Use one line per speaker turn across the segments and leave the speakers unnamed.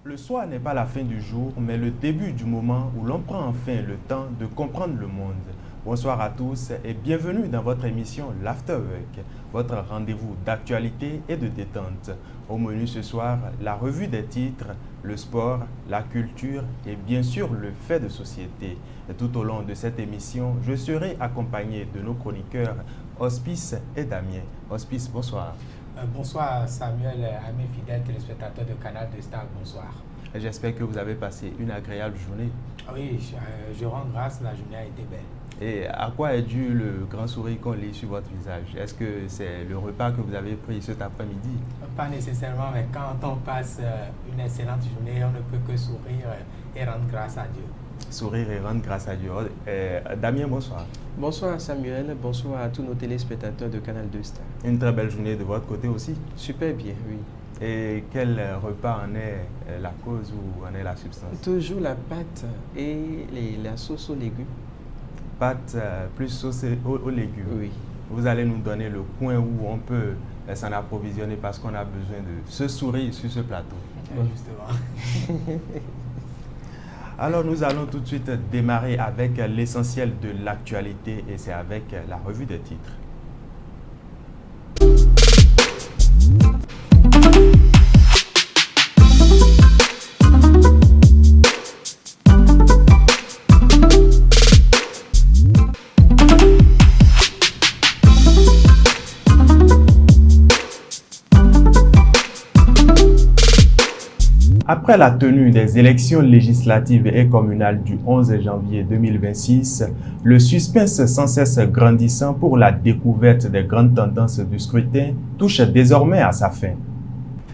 Le soir n'est pas la fin du jour, mais le début du moment où l'on prend enfin le temps de comprendre le monde. Bonsoir à tous et bienvenue dans votre émission l'Afterwork, votre rendez-vous d'actualité et de détente. Au menu ce soir, la revue des titres, le sport, la culture et bien sûr le fait de société. Et tout au long de cette émission, je serai accompagné de nos chroniqueurs Hospice et Damien. Hospice, bonsoir.
Bonsoir Samuel, amis fidèles téléspectateurs de Canal de Star, bonsoir.
J'espère que vous avez passé une agréable journée.
Oui, je rends grâce, la journée a été belle.
Et à quoi est dû le grand sourire qu'on lit sur votre visage? Est-ce que c'est le repas que vous avez pris cet après-midi?
Pas nécessairement, mais quand on passe une excellente journée, on ne peut que sourire et rendre grâce à Dieu.
Sourire et rendre grâce à Dieu. Damien, bonsoir.
Bonsoir Samuel, bonsoir à tous nos téléspectateurs de Canal 2 Star.
Une très belle journée de votre côté aussi.
Super bien, oui.
Et quel repas en est la cause ou en est la substance?
Toujours la pâte et la sauce aux légumes.
Pâte plus sauce aux légumes.
Oui.
Vous allez nous donner le coin où on peut s'en approvisionner parce qu'on a besoin de se sourire sur ce plateau.
Justement.
Alors nous allons tout de suite démarrer avec l'essentiel de l'actualité et c'est avec la revue des titres. Après la tenue des élections législatives et communales du 11 janvier 2026, le suspense sans cesse grandissant pour la découverte des grandes tendances du scrutin touche désormais à sa fin.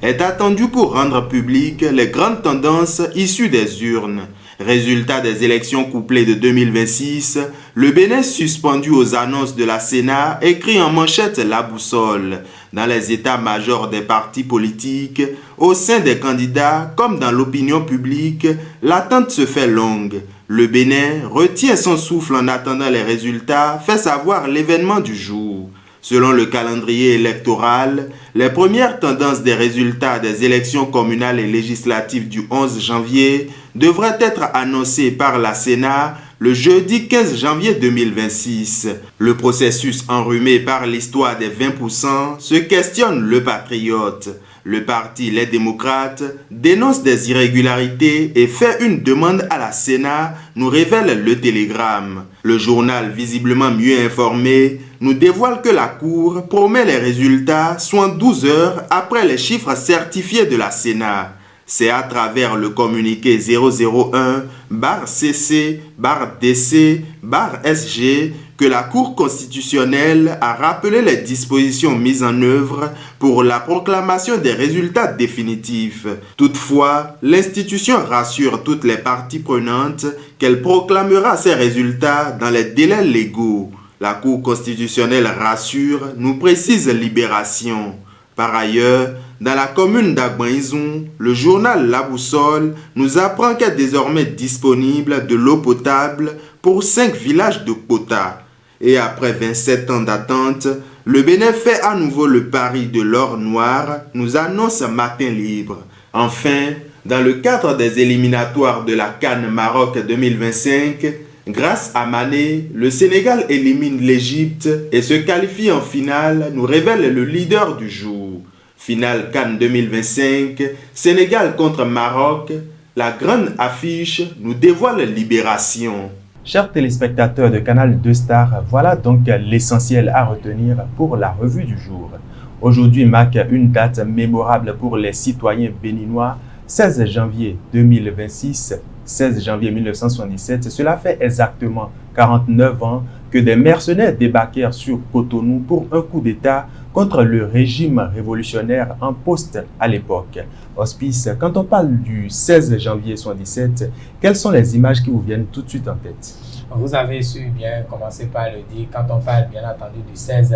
Est attendu pour rendre publiques les grandes tendances issues des urnes. Résultat des élections couplées de 2026, le Bénin suspendu aux annonces de la Sénat écrit en manchette la boussole. Dans les états-majors des partis politiques, au sein des candidats comme dans l'opinion publique, l'attente se fait longue. Le Bénin retient son souffle en attendant les résultats, fait savoir l'événement du jour. Selon le calendrier électoral, les premières tendances des résultats des élections communales et législatives du 11 janvier devraient être annoncées par la Sénat le jeudi 15 janvier 2026. Le processus enrhumé par l'histoire des 20% se questionne le patriote. Le parti Les Démocrates dénonce des irrégularités et fait une demande à la Sénat, nous révèle le Télégramme. Le journal, visiblement mieux informé, nous dévoile que la Cour promet les résultats soit 12 heures après les chiffres certifiés de la Sénat. C'est à travers le communiqué 001-CC-DC-SG que la Cour constitutionnelle a rappelé les dispositions mises en œuvre pour la proclamation des résultats définitifs. Toutefois, l'institution rassure toutes les parties prenantes qu'elle proclamera ces résultats dans les délais légaux. La Cour constitutionnelle rassure, nous précise Libération. Par ailleurs, dans la commune d'Agbanizon, le journal La Boussole nous apprend qu'est désormais disponible de l'eau potable pour 5 villages de quota. Et après 27 ans d'attente, le Bénin fait à nouveau le pari de l'or noir, nous annonce Matin Libre. Enfin, dans le cadre des éliminatoires de la CAN Maroc 2025, grâce à Mané, le Sénégal élimine l'Égypte et se qualifie en finale, nous révèle le leader du jour. Finale CAN 2025, Sénégal contre Maroc, la grande affiche nous dévoile Libération. Chers téléspectateurs de Canal 2 Star, voilà donc l'essentiel à retenir pour la revue du jour. Aujourd'hui marque une date mémorable pour les citoyens béninois, 16 janvier 2026. 16 janvier 1977, cela fait exactement 49 ans que des mercenaires débarquèrent sur Cotonou pour un coup d'État contre le régime révolutionnaire en poste à l'époque. Hospice, quand on parle du 16 janvier 1977, quelles sont les images qui vous viennent tout de suite en tête?
Vous avez su bien commencer par le dire, quand on parle bien entendu du 16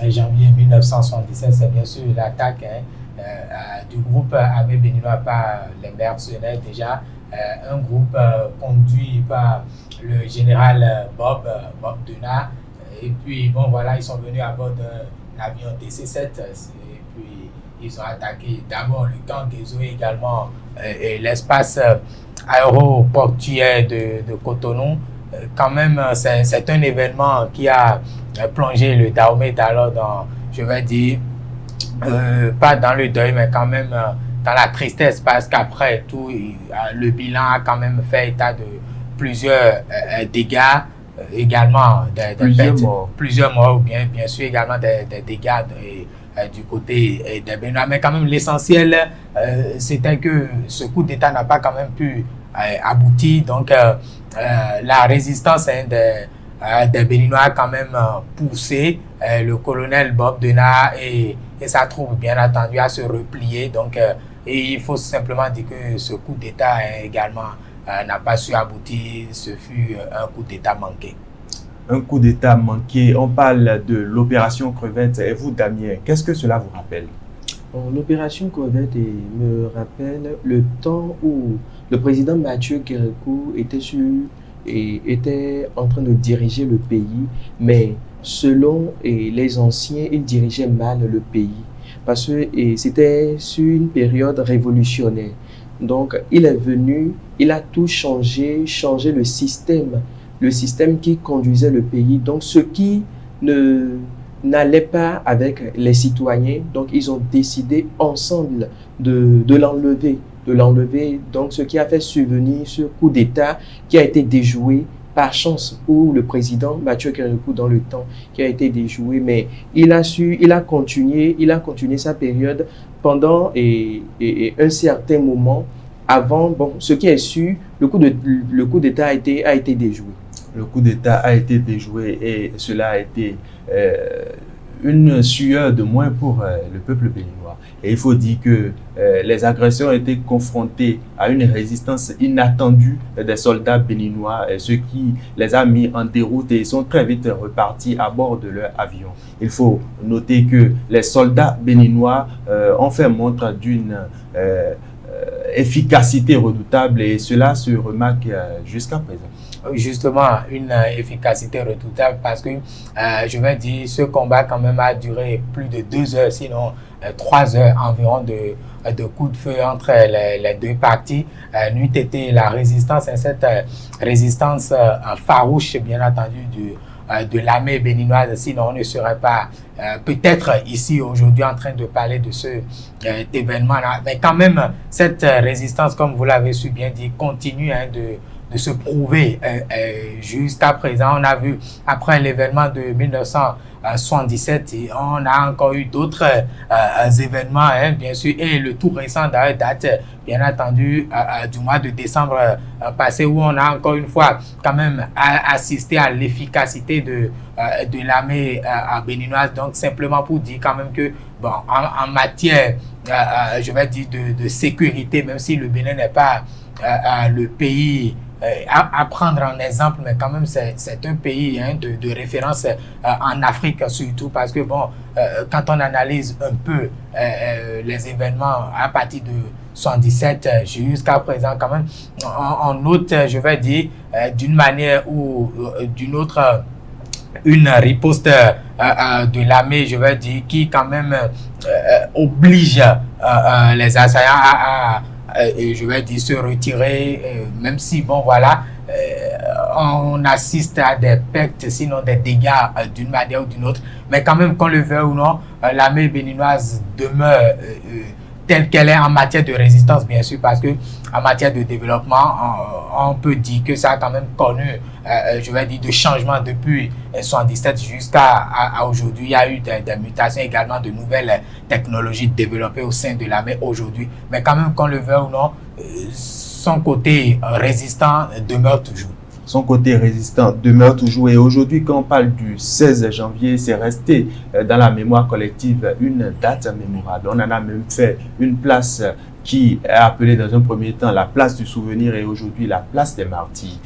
janvier 1977, c'est bien sûr l'attaque du groupe armé béninois par les mercenaires déjà. Un groupe conduit par le général Bob Denard. Et puis, bon, voilà, ils sont venus à bord d'un avion DC-7. Et puis, ils ont attaqué d'abord le camp Guézo également et l'espace aéroportuaire de Cotonou. Quand même, c'est un événement qui a plongé le Dahomey alors dans, je vais dire, pas dans le deuil, mais quand même dans la tristesse, parce qu'après tout, le bilan a quand même fait état de plusieurs dégâts, également plusieurs morts, ou bien sûr également des dégâts du côté des Béninois. Mais quand même, l'essentiel, c'était que ce coup d'État n'a pas quand même pu aboutir. Donc, la résistance des Béninois a quand même poussé le colonel Bob Denard et sa troupe, bien entendu, à se replier. Donc, et il faut simplement dire que ce coup d'État également n'a pas su aboutir. Ce fut un coup d'État manqué.
Un coup d'État manqué. On parle de l'opération Crevette. Et vous, Damien, qu'est-ce que cela vous rappelle?
L'opération Crevette me rappelle le temps où le président Mathieu Kérékou était en train de diriger le pays, mais selon les anciens, il dirigeait mal le pays parce que c'était sur une période révolutionnaire. Donc, il est venu, il a tout changé le système qui conduisait le pays. Donc, ce qui n'allait pas avec les citoyens, donc ils ont décidé ensemble de l'enlever. Donc, ce qui a fait survenir ce coup d'État qui a été déjoué par chance, ou le président Mathieu Kérékou dans le temps qui a été déjoué, mais il a continué sa période pendant un certain moment avant. Bon, ce qui est sûr, le coup d'État a été déjoué.
Le coup d'État a été déjoué et cela a été une sueur de moins pour le peuple béninois. Et il faut dire que les agresseurs ont été confrontés à une résistance inattendue des soldats béninois, ce qui les a mis en déroute et ils sont très vite repartis à bord de leur avion. Il faut noter que les soldats béninois ont fait montre d'une efficacité redoutable et cela se remarque jusqu'à présent.
Justement, une efficacité redoutable parce que, je vais dire, ce combat quand même a duré plus de 2 heures, sinon 3 heures environ de coups de feu entre les deux parties. N'eût été la résistance, cette résistance farouche, bien entendu, de l'armée béninoise, sinon on ne serait pas peut-être ici aujourd'hui en train de parler de cet événement-là. Mais quand même, cette résistance, comme vous l'avez su bien dire, continue de se prouver jusqu'à présent. On a vu après l'événement de 1977, on a encore eu d'autres événements, bien sûr, et le tout récent date bien entendu du mois de décembre passé, où on a encore une fois quand même assisté à l'efficacité de l'armée béninoise. Donc simplement pour dire quand même que bon, en matière je vais dire de sécurité, même si le Bénin n'est pas le pays à prendre en exemple, mais quand même c'est un pays de référence en Afrique, surtout parce que bon, quand on analyse un peu les événements à partir de 77 jusqu'à présent, quand même on note, je vais dire, d'une manière ou d'une autre, une riposte de l'armée, je vais dire, qui quand même oblige les assaillants à je vais dire se retirer, même si bon voilà, on assiste à des pertes, sinon des dégâts d'une manière ou d'une autre, mais quand même qu'on le veuille ou non, l'armée béninoise demeure telle qu'elle est en matière de résistance, bien sûr, parce que en matière de développement, on peut dire que ça a quand même connu, je vais dire, de changements depuis 1977 jusqu'à aujourd'hui. Il y a eu des mutations également, de nouvelles technologies développées au sein de l'armée aujourd'hui. Mais quand même, qu'on le veuille ou non, son côté résistant demeure toujours.
Son côté résistant demeure toujours. Et aujourd'hui, quand on parle du 16 janvier, c'est resté dans la mémoire collective une date mémorable. On en a même fait une place qui est appelée dans un premier temps la place du souvenir et aujourd'hui la place des martyrs.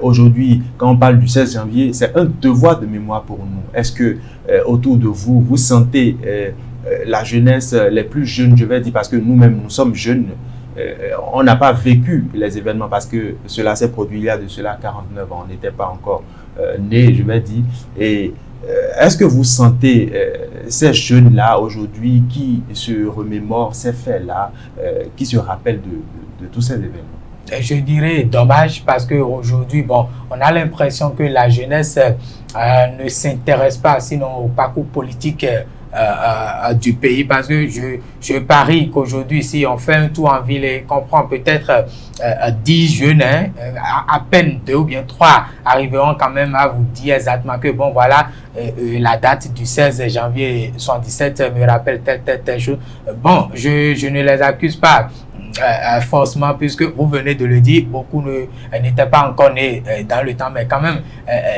Aujourd'hui, quand on parle du 16 janvier, c'est un devoir de mémoire pour nous. Est-ce que autour de vous, vous sentez la jeunesse, les plus jeunes, je vais dire, parce que nous-mêmes, nous sommes jeunes, on n'a pas vécu les événements parce que cela s'est produit il y a de cela 49 ans. On n'était pas encore nés, je vais dire. Et est-ce que vous sentez ces jeunes-là aujourd'hui qui se remémorent ces faits-là, qui se rappellent de tous ces événements?
Je dirais dommage parce qu'aujourd'hui, bon, on a l'impression que la jeunesse ne s'intéresse pas sinon au parcours politique du pays, parce que je parie qu'aujourd'hui, si on fait un tour en ville et qu'on prend peut-être 10 jeunes, à peine 2 ou bien 3 arriveront quand même à vous dire exactement que bon voilà, la date du 16 janvier 77 me rappelle telle chose. Bon, je ne les accuse pas forcément, puisque vous venez de le dire, beaucoup n'étaient pas encore nés dans le temps, mais quand même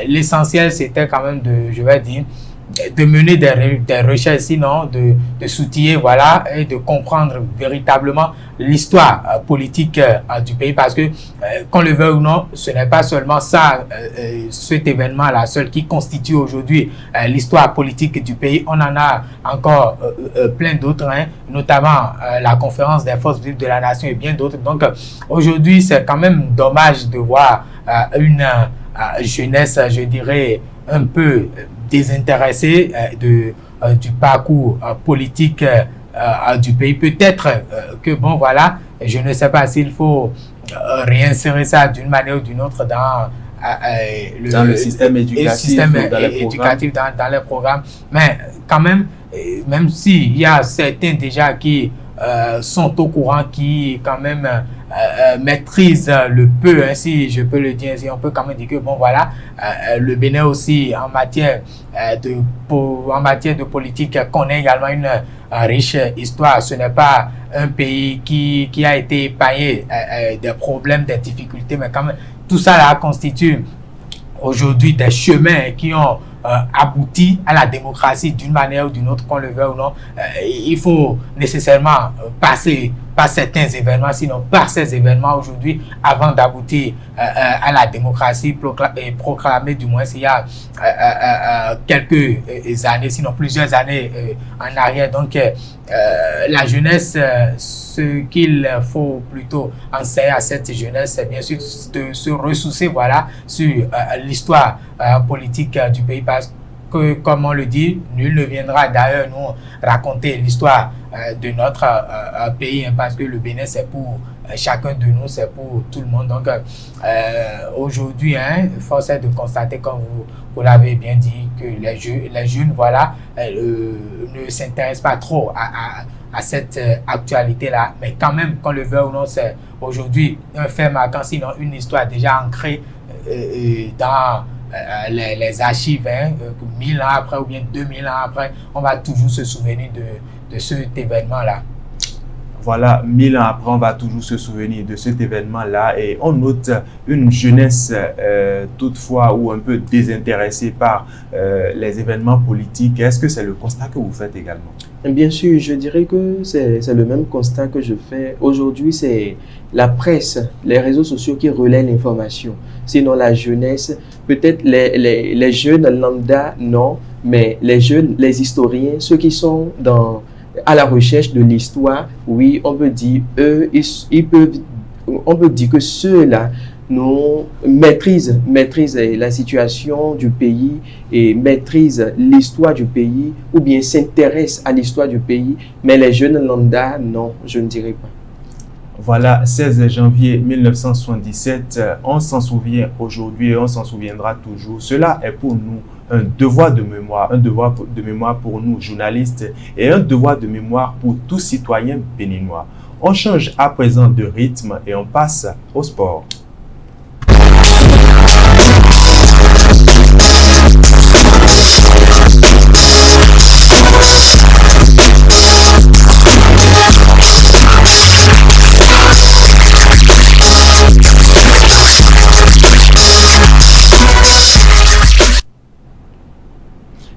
l'essentiel c'était quand même de mener des recherches, sinon de s'outiller, voilà, et de comprendre véritablement l'histoire politique du pays, parce que qu'on le veuille ou non, ce n'est pas seulement ça, cet événement-là seul qui constitue aujourd'hui l'histoire politique du pays. On en a encore plein d'autres, hein, notamment la conférence des forces vives de la nation et bien d'autres. Donc aujourd'hui, c'est quand même dommage de voir une jeunesse, je dirais, un peu désintéressée du parcours politique du pays. Peut-être que bon voilà, je ne sais pas s'il faut réinsérer ça d'une manière ou d'une autre dans
le système éducatif,
dans les programmes, mais quand même, même s'il y a certains déjà qui sont au courant, qui quand même maîtrisent le peu, hein, si je peux le dire ainsi, on peut quand même dire que bon voilà, le Bénin aussi en matière de politique connaît également une riche histoire. Ce n'est pas un pays qui a été épargné des problèmes, des difficultés, mais quand même tout ça là constitue aujourd'hui des chemins qui ont abouti à la démocratie d'une manière ou d'une autre, qu'on le veuille ou non. Il faut nécessairement passer par certains événements, sinon par ces événements aujourd'hui, avant d'aboutir à la démocratie proclamée, du moins s'il y a quelques années, sinon plusieurs années en arrière. Donc la jeunesse, ce qu'il faut plutôt enseigner à cette jeunesse, c'est bien sûr de se ressourcer, voilà, sur l'histoire politique du pays, parce que, comme on le dit, nul ne viendra d'ailleurs nous raconter l'histoire de notre pays, hein, parce que le Bénin, c'est pour chacun de nous, c'est pour tout le monde. Donc aujourd'hui, hein, force est de constater, comme vous l'avez bien dit, que les jeunes voilà, ne s'intéressent pas trop à cette actualité-là, mais quand même, qu'on le veuille ou non, c'est aujourd'hui un fait marquant, sinon une histoire déjà ancrée dans les archives, hein, 1000 ans après ou bien 2000 ans après, on va toujours se souvenir de cet événement-là.
Voilà, 1000 ans après, on va toujours se souvenir de cet événement-là, et on note une jeunesse toutefois ou un peu désintéressée par les événements politiques. Est-ce que c'est le constat que vous faites également?
Bien sûr, je dirais que c'est le même constat que je fais. Aujourd'hui, c'est la presse, les réseaux sociaux qui relaient l'information. Sinon, la jeunesse, peut-être les jeunes lambda, non, mais les jeunes, les historiens, ceux qui sont à la recherche de l'histoire, oui, on peut dire, on peut dire que ceux-là nous maîtrisent la situation du pays et maîtrisent l'histoire du pays, ou bien s'intéressent à l'histoire du pays, mais les jeunes lambda, non, je ne dirais pas.
Voilà, 16 janvier 1977, on s'en souvient aujourd'hui et on s'en souviendra toujours. Cela est pour nous un devoir de mémoire pour nous journalistes et un devoir de mémoire pour tout citoyen béninois. On change à présent de rythme et on passe au sport.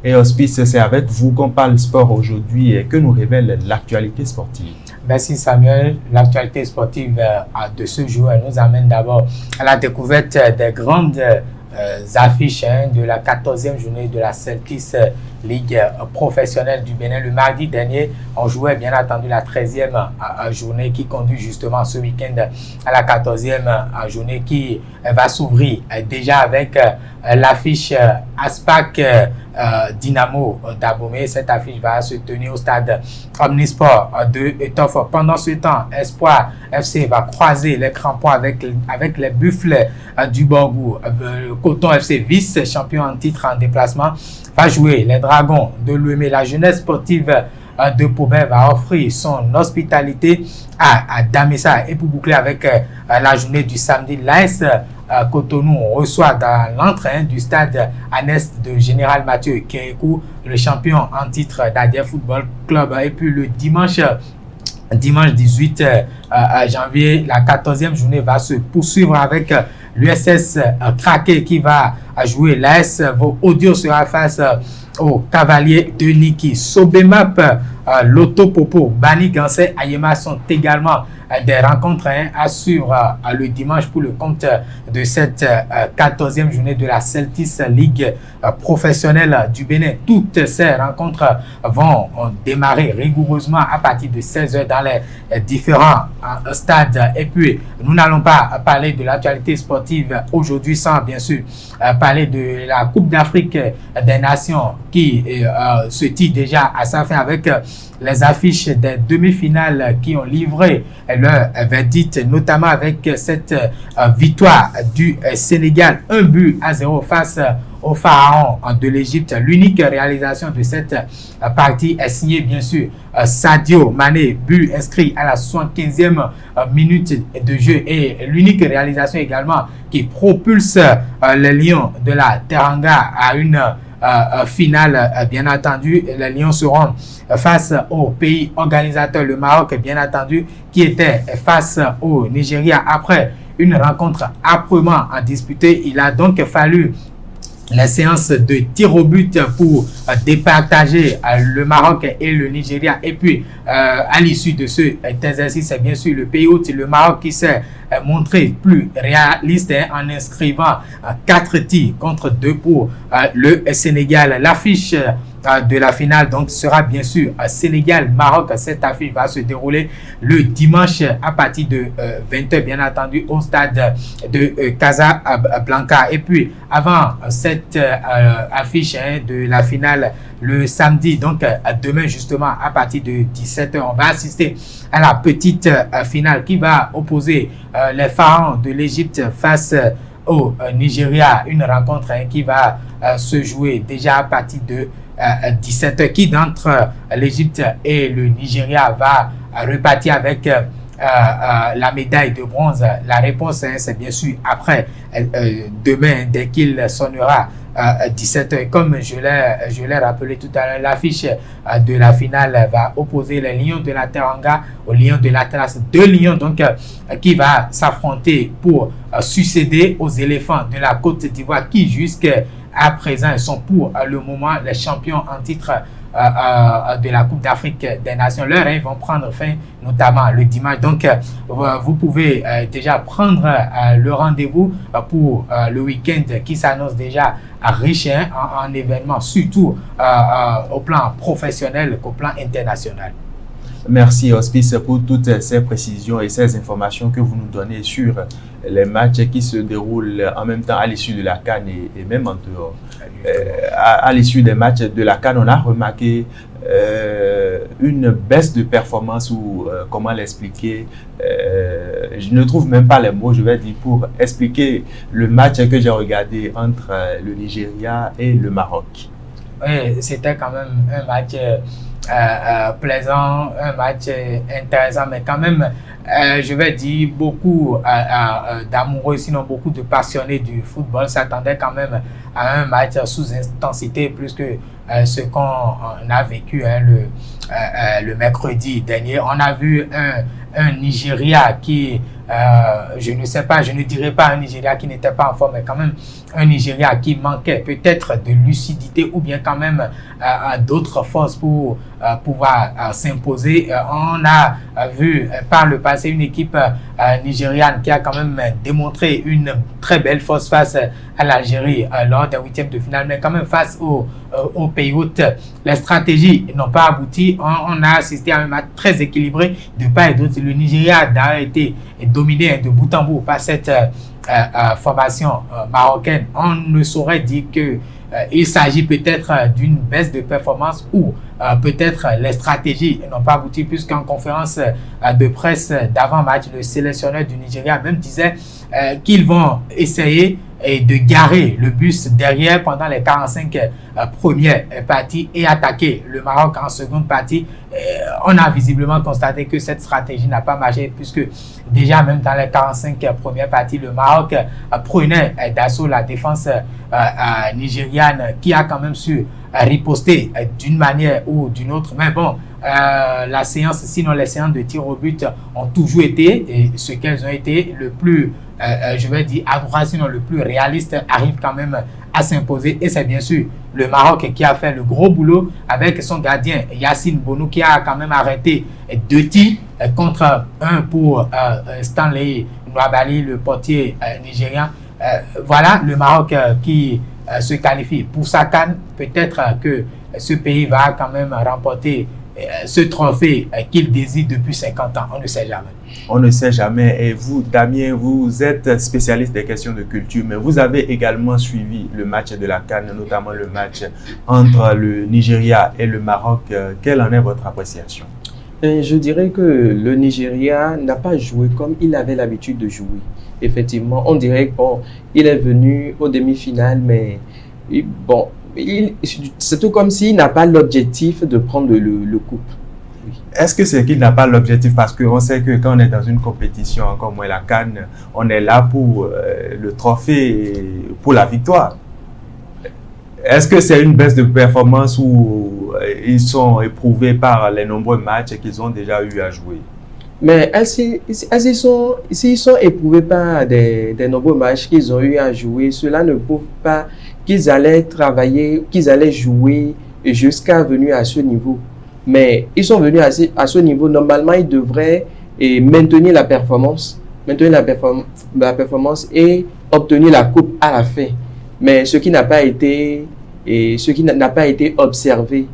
Et Hospice, c'est avec vous qu'on parle sport aujourd'hui et que nous révèle l'actualité sportive.
Merci Samuel. L'actualité sportive de ce jour nous amène d'abord à la découverte des grandes affiches, hein, de la 14e journée de la Celtics Ligue professionnelle du Bénin. Le mardi dernier, on jouait bien entendu la 13e journée qui conduit justement ce week-end à la 14e journée qui va s'ouvrir déjà avec l'affiche Aspac Dynamo d'Abomey. Cette affiche va se tenir au stade Omnisport de Étoffe. Pendant ce temps, Espoir FC va croiser les crampons avec les Buffles du Borgou. Coton FC, vice-champion en titre en déplacement, va jouer les Dragons de Louémé. La jeunesse sportive de Paubert va offrir son hospitalité à Damessa. Et pour boucler avec la journée du samedi, l'AS Cotonou reçoit dans l'entrain du stade Annès de Général Mathieu Kérékou le champion en titre d'Adier Football Club. Et puis le dimanche 18 janvier, la 14e journée va se poursuivre avec l'USS Kraké qui va jouer l'AS Audio sera face au Cavalier de Niki. Sobemap, Loto Popo, Bani Gansé, Ayema sont également des rencontres à suivre le dimanche pour le compte de cette 14e journée de la Celtis Ligue professionnelle du Bénin. Toutes ces rencontres vont démarrer rigoureusement à partir de 16h dans les différents stades. Et puis, nous n'allons pas parler de l'actualité sportive aujourd'hui sans bien sûr parler de la Coupe d'Afrique des Nations qui se tire déjà à sa fin avec les affiches des demi-finales qui ont livré leur verdict, notamment avec cette victoire du Sénégal, 1-0 face au Pharaon de l'Égypte. L'unique réalisation de cette partie est signée bien sûr Sadio Mané, but inscrit à la 75e minute de jeu, et l'unique réalisation également qui propulse les Lions de la Teranga à une finale. Bien entendu, les Lions seront face au pays organisateur, le Maroc, bien entendu, qui était face au Nigeria après une rencontre âprement disputée. Il a donc fallu les séances de tir au but pour départager le Maroc et le Nigeria. Et puis, à l'issue de cet exercice, c'est bien sûr le pays hôte, le Maroc, qui s'est montré plus réaliste en inscrivant 4 tirs contre 2 pour le Sénégal. L'affiche de la finale donc sera bien sûr Sénégal-Maroc. Cette affiche va se dérouler le dimanche à partir de 20h, bien entendu, au stade de Casablanca. Et puis, avant cette affiche de la finale, le samedi, donc demain justement à partir de 17h, on va assister à la petite finale qui va opposer les Pharaons de l'Égypte face au Nigeria. Une rencontre qui va se jouer déjà à partir de 17h. Qui d'entre l'Égypte et le Nigeria va repartir avec la médaille de bronze? La réponse, c'est bien sûr après demain, dès qu'il sonnera 17h. Comme je l'ai rappelé tout à l'heure, l'affiche de la finale va opposer les Lions de la Teranga aux Lions de l'Atlas. 2 Lions donc qui va s'affronter pour succéder aux éléphants de la Côte d'Ivoire qui jusqu'à présent sont pour le moment les champions en titre de la Coupe d'Afrique des Nations. Leurs règnes vont prendre fin notamment le dimanche. Donc, vous pouvez déjà prendre le rendez-vous pour le week-end qui s'annonce déjà riche en événements, surtout au plan professionnel qu'au plan international.
Merci Hospice pour toutes ces précisions et ces informations que vous nous donnez sur les matchs qui se déroulent en même temps à l'issue de la CAN et même en dehors. À l'issue des matchs de la CAN, on a remarqué une baisse de performance ou comment l'expliquer. Je ne trouve même pas les mots, je vais dire, pour expliquer le match que j'ai regardé entre le Nigeria et le Maroc.
Oui, c'était quand même un match plaisant, un match intéressant, mais quand même, je vais dire, beaucoup d'amoureux, sinon beaucoup de passionnés du football s'attendaient quand même à un match sous intensité plus que ce qu'on a vécu le mercredi dernier. On a vu un Nigeria qui, je ne sais pas, je ne dirais pas un Nigeria qui n'était pas en forme, mais quand même un Nigeria qui manquait peut-être de lucidité ou bien quand même d'autres forces pour pouvoir s'imposer. On a vu par le passé une équipe nigériane qui a quand même démontré une très belle force face à l'Algérie lors des 8e de finale, mais quand même face au au pays hôte. Les stratégies n'ont pas abouti. On a assisté à un match très équilibré de part et d'autre. Le Nigeria a d'ailleurs été dominé de bout en bout par cette formation marocaine. On ne saurait dire que il s'agit peut-être d'une baisse de performance ou peut-être les stratégies n'ont pas abouti, puisqu'en conférence de presse d'avant-match, le sélectionneur du Nigeria même disait qu'ils vont essayer de garer le bus derrière pendant les 45 premières parties et attaquer le Maroc en seconde partie. On a visiblement constaté que cette stratégie n'a pas marché, puisque déjà même dans les 45 premières parties, le Maroc prenait d'assaut la défense nigériane, qui a quand même su riposter d'une manière ou d'une autre. Mais bon, la séance, sinon les séances de tir au but ont toujours été ce qu'elles ont été, le plus je vais dire adroit, sinon le plus réaliste, arrive quand même à s'imposer. Et c'est bien sûr le Maroc qui a fait le gros boulot avec son gardien Yacine Bonou, qui a quand même arrêté 2 tirs contre 1 pour Stanley Nwabali, le portier nigérian. Voilà le Maroc qui se qualifie pour sa CAN. Peut-être que ce pays va quand même remporter ce trophée qu'il désire depuis 50 ans. On ne sait jamais.
On ne sait jamais. Et vous, Damien, vous êtes spécialiste des questions de culture, mais vous avez également suivi le match de la CAN, notamment le match entre le Nigeria et le Maroc. Quelle en est votre appréciation?
Je dirais que le Nigeria n'a pas joué comme il avait l'habitude de jouer. Effectivement, on dirait qu'il est venu aux demi-finales, mais bon, c'est tout comme s'il n'a pas l'objectif de prendre le coupe.
Est-ce que c'est qu'il n'a pas l'objectif? Parce qu'on sait que quand on est dans une compétition comme la CAN, on est là pour le trophée, pour la victoire. Est-ce que c'est une baisse de performance ou ils sont éprouvés par les nombreux matchs qu'ils ont déjà eu à jouer?
Mais s'ils sont éprouvés par des nombreux matchs qu'ils ont eu à jouer, cela ne prouve pas qu'ils allaient travailler, qu'ils allaient jouer jusqu'à venir à ce niveau. Mais ils sont venus à ce niveau. Normalement, ils devraient maintenir la performance et obtenir la coupe à la fin. Mais ce qui n'a pas été observé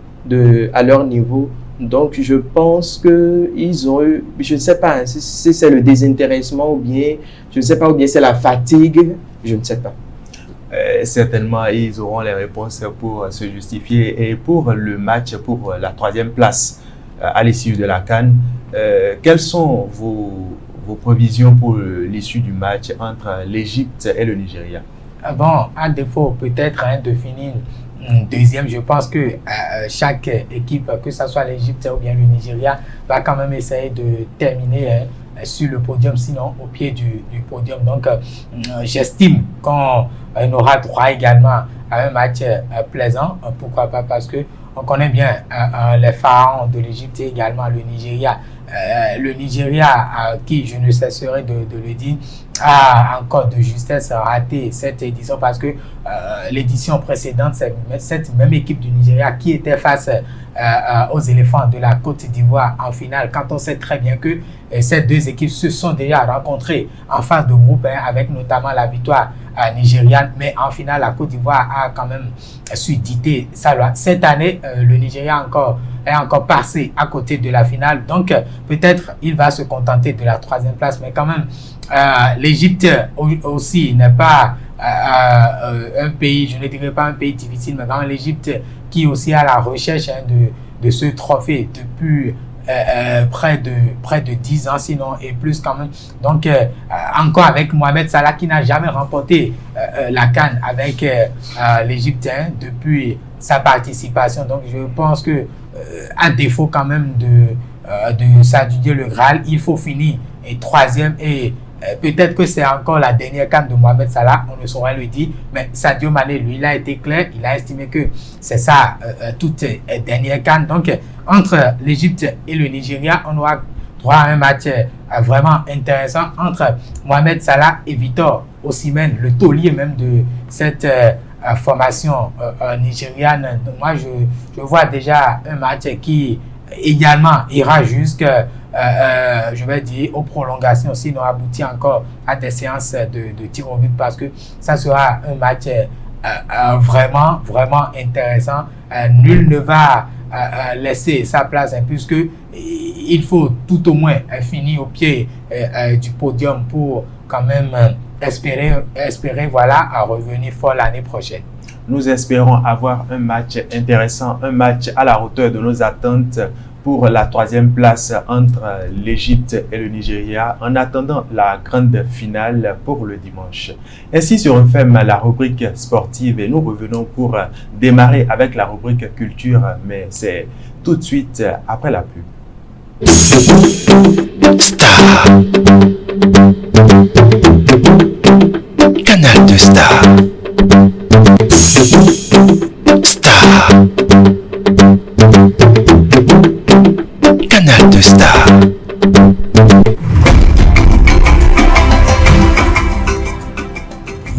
à leur niveau. Donc, je pense qu'ils ont eu, je ne sais pas si c'est le désintéressement ou bien c'est la fatigue, je ne sais pas.
Certainement, ils auront les réponses pour se justifier. Et pour le match, pour la 3e place à l'issue de la CAN, quelles sont vos prévisions pour l'issue du match entre l'Égypte et le Nigeria?
Bon, à défaut peut-être de finir deuxième, je pense que chaque équipe, que ce soit l'Égypte ou bien le Nigeria, va quand même essayer de terminer sur le podium, sinon au pied du podium. Donc, j'estime qu'on aura droit également à un match plaisant. Pourquoi pas? Parce que on connaît bien les pharaons de l'Égypte et également le Nigeria. Le Nigeria, qui je ne cesserai de le dire, a encore de justesse raté cette édition, parce que l'édition précédente, c'est cette même équipe du Nigeria qui était face aux éléphants de la Côte d'Ivoire en finale, quand on sait très bien que ces deux équipes se sont déjà rencontrées en phase de groupe, avec notamment la victoire nigériane, mais en finale la Côte d'Ivoire a quand même su dicter sa loi. Cette année, le Nigeria est encore passé à côté de la finale, donc peut-être il va se contenter de la 3e place, mais quand même l'Égypte aussi n'est pas un pays, je ne dirais pas un pays difficile, mais quand même l'Égypte qui aussi à la recherche de ce trophée depuis près de 10 ans, sinon et plus quand même. Donc encore avec Mohamed Salah, qui n'a jamais remporté la CAN avec l'Égyptien depuis sa participation. Donc je pense que à défaut quand même de s'adjuger le Graal, il faut finir et 3e, et peut-être que c'est encore la dernière CAN de Mohamed Salah, on ne saurait le dire, mais Sadio Mané, lui, il a été clair, il a estimé que c'est ça toute dernière CAN. Donc entre l'Égypte et le Nigeria, on aura droit à un match vraiment intéressant entre Mohamed Salah et Victor Osimhen, le taulier même de cette formation nigériane. Donc moi, je vois déjà un match qui également ira jusqu'à je vais dire aux prolongations, sinon aboutit encore à des séances de tir au but, parce que ça sera un match vraiment, vraiment intéressant. Nul ne va laisser sa place, hein, puisque il faut tout au moins finir au pied du podium pour quand même espérer voilà, à revenir fort l'année prochaine.
Nous espérons avoir un match intéressant, un match à la hauteur de nos attentes pour la 3e place entre l'Égypte et le Nigeria, en attendant la grande finale pour le dimanche. Ainsi se referme la rubrique sportive et nous revenons pour démarrer avec la rubrique culture, mais c'est tout de suite après la pub.
Star. Canal de Star. Star. Canal de Star.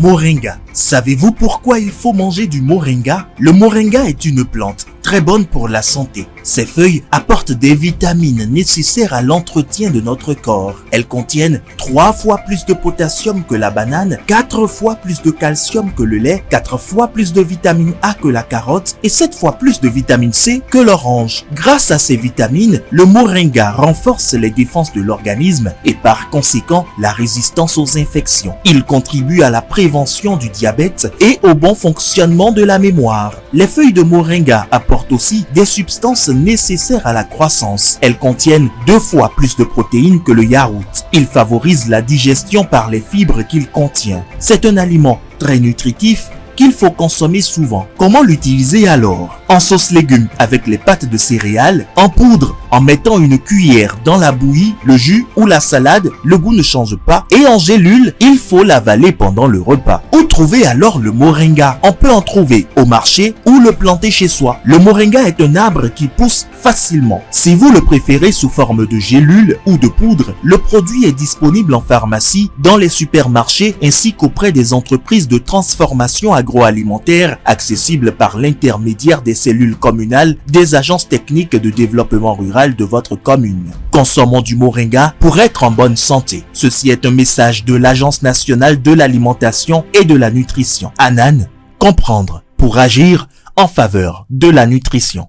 Moringa. Savez-vous pourquoi il faut manger du moringa? Le moringa est une plante très bonne pour la santé. Ses feuilles apportent des vitamines nécessaires à l'entretien de notre corps. Elles contiennent 3 fois plus de potassium que la banane, 4 fois plus de calcium que le lait, 4 fois plus de vitamine A que la carotte et 7 fois plus de vitamine C que l'orange. Grâce à ces vitamines, le moringa renforce les défenses de l'organisme et par conséquent la résistance aux infections. Il contribue à la prévention du diabète et au bon fonctionnement de la mémoire. Les feuilles de moringa apportent aussi des substances nécessaires à la croissance. Elles contiennent 2 fois plus de protéines que le yaourt. Il favorise la digestion par les fibres qu'il contient. C'est un aliment très nutritif qu'il faut consommer souvent. Comment l'utiliser alors? En sauce légumes avec les pâtes de céréales, en poudre en mettant une cuillère dans la bouillie, le jus ou la salade, le goût ne change pas, et en gélule, il faut l'avaler pendant le repas. Où trouver alors le moringa? On peut en trouver au marché ou le planter chez soi. Le moringa est un arbre qui pousse facilement. Si vous le préférez sous forme de gélule ou de poudre, le produit est disponible en pharmacie, dans les supermarchés ainsi qu'auprès des entreprises de transformation agroalimentaire accessibles par l'intermédiaire des cellules communales des agences techniques de développement rural de votre commune. Consommons du moringa pour être en bonne santé. Ceci est un message de l'Agence nationale de l'alimentation et de la nutrition. ANAN, comprendre pour agir en faveur de la nutrition.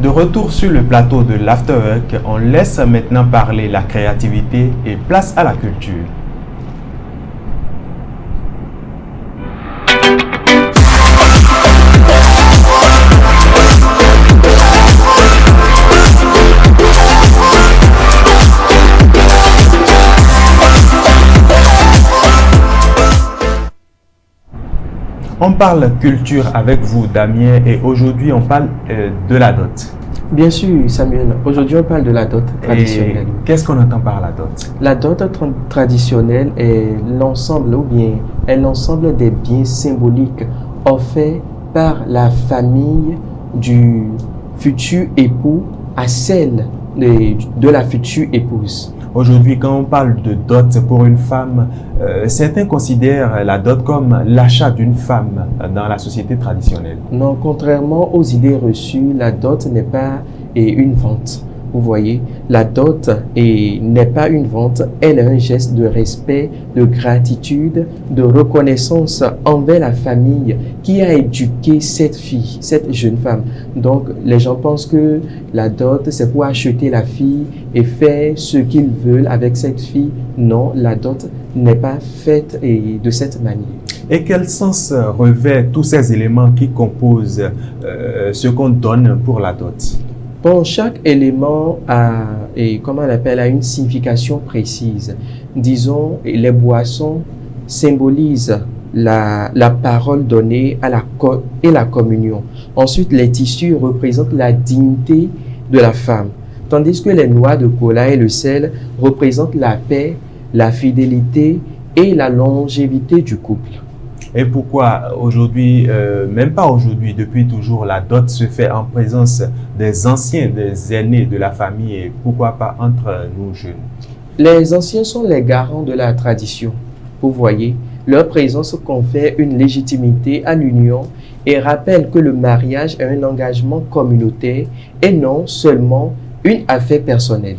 De retour sur le plateau de l'Afterwork, on laisse maintenant parler la créativité et place à la culture. On parle culture avec vous, Damien, et aujourd'hui on parle de la dot.
Bien sûr, Samuel. Aujourd'hui, on parle de la dot traditionnelle.
Qu'est-ce qu'on entend par la dot?
La dot traditionnelle est l'ensemble des biens symboliques offerts par la famille du futur époux à celle de la future épouse.
Aujourd'hui, quand on parle de dot pour une femme, certains considèrent la dot comme l'achat d'une femme dans la société traditionnelle.
Non, contrairement aux idées reçues, la dot n'est pas une vente. Vous voyez, la dot n'est pas une vente, elle est un geste de respect, de gratitude, de reconnaissance envers la famille qui a éduqué cette fille, cette jeune femme. Donc, les gens pensent que la dot, c'est pour acheter la fille et faire ce qu'ils veulent avec cette fille. Non, la dot n'est pas faite de cette manière.
Et quel sens revêt tous ces éléments qui composent ce qu'on donne pour la dot?
Bon, chaque élément a une signification précise. Disons, les boissons symbolisent la parole donnée et la communion. Ensuite, les tissus représentent la dignité de la femme, tandis que les noix de cola et le sel représentent la paix, la fidélité et la longévité du couple.
Et pourquoi aujourd'hui, même pas aujourd'hui, depuis toujours, la dot se fait en présence des anciens, des aînés de la famille et pourquoi pas entre nous jeunes?
Les anciens sont les garants de la tradition. Vous voyez, leur présence confère une légitimité à l'union et rappelle que le mariage est un engagement communautaire et non seulement une affaire personnelle.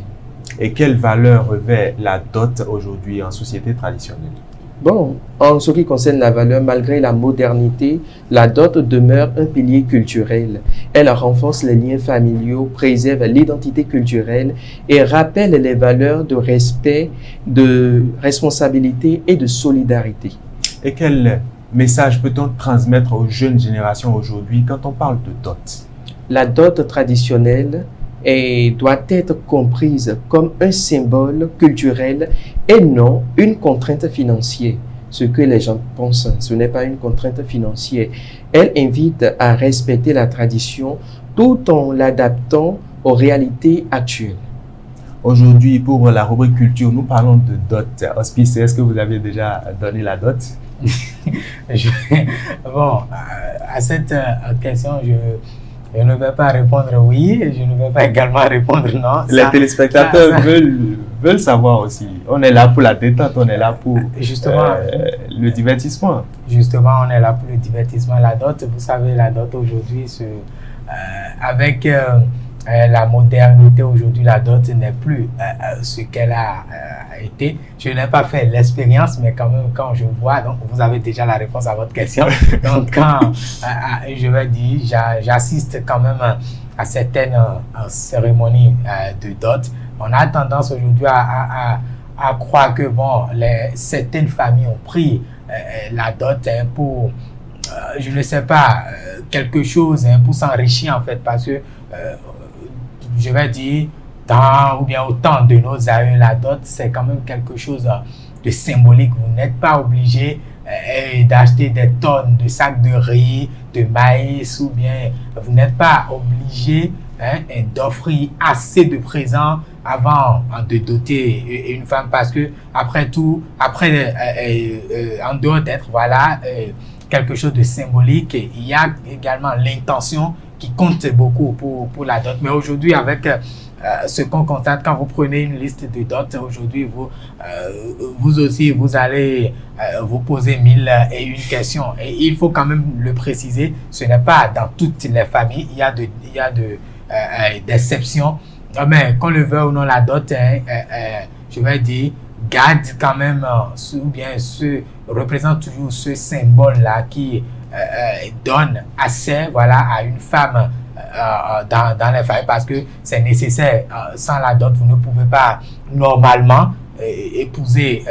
Et quelle valeur revêt la dot aujourd'hui en société traditionnelle?
Bon, en ce qui concerne la valeur, malgré la modernité, la dot demeure un pilier culturel. Elle renforce les liens familiaux, préserve l'identité culturelle et rappelle les valeurs de respect, de responsabilité et de solidarité.
Et quel message peut-on transmettre aux jeunes générations aujourd'hui quand on parle de dot?
La dot traditionnelle doit être comprise comme un symbole culturel et non une contrainte financière. Ce que les gens pensent, ce n'est pas une contrainte financière. Elle invite à respecter la tradition tout en l'adaptant aux réalités actuelles.
Aujourd'hui, pour la rubrique culture, nous parlons de dot. Hospice, est-ce que vous avez déjà donné la dot?
Bon, à cette question, je ne vais pas répondre oui, et je ne vais pas également répondre non.
Les téléspectateurs veulent savoir aussi. On est là pour la détente, on est là pour le divertissement.
Justement, on est là pour le divertissement. La dot, vous savez, la dot aujourd'hui, avec la modernité aujourd'hui, la dot n'est plus ce qu'elle a été. Je n'ai pas fait l'expérience, mais quand même, quand je vois, donc vous avez déjà la réponse à votre question. Donc, quand je vais dire, j'assiste quand même à certaines cérémonies de dot, on a tendance aujourd'hui à croire que bon, certaines familles ont pris la dot pour, je ne sais pas, quelque chose pour s'enrichir en fait, parce que je vais dire, ou bien au temps de nos aïeux, la dot, c'est quand même quelque chose de symbolique. Vous n'êtes pas obligé d'acheter des tonnes de sacs de riz, de maïs, ou bien vous n'êtes pas obligé d'offrir assez de présents avant de doter une femme, parce que après tout, en dehors d'être quelque chose de symbolique, il y a également l'intention qui compte beaucoup pour la dot. Mais aujourd'hui, avec ce qu'on constate, quand vous prenez une liste de dot, aujourd'hui, vous aussi, vous allez vous poser 1001 questions. Et il faut quand même le préciser, ce n'est pas dans toutes les familles, il y a des exceptions. Mais qu'on le veuille ou non, la dot, je vais dire, garde quand même, ou bien représente toujours ce symbole-là qui donne assez à une femme dans les familles, parce que c'est nécessaire. Sans la dot, vous ne pouvez pas normalement épouser,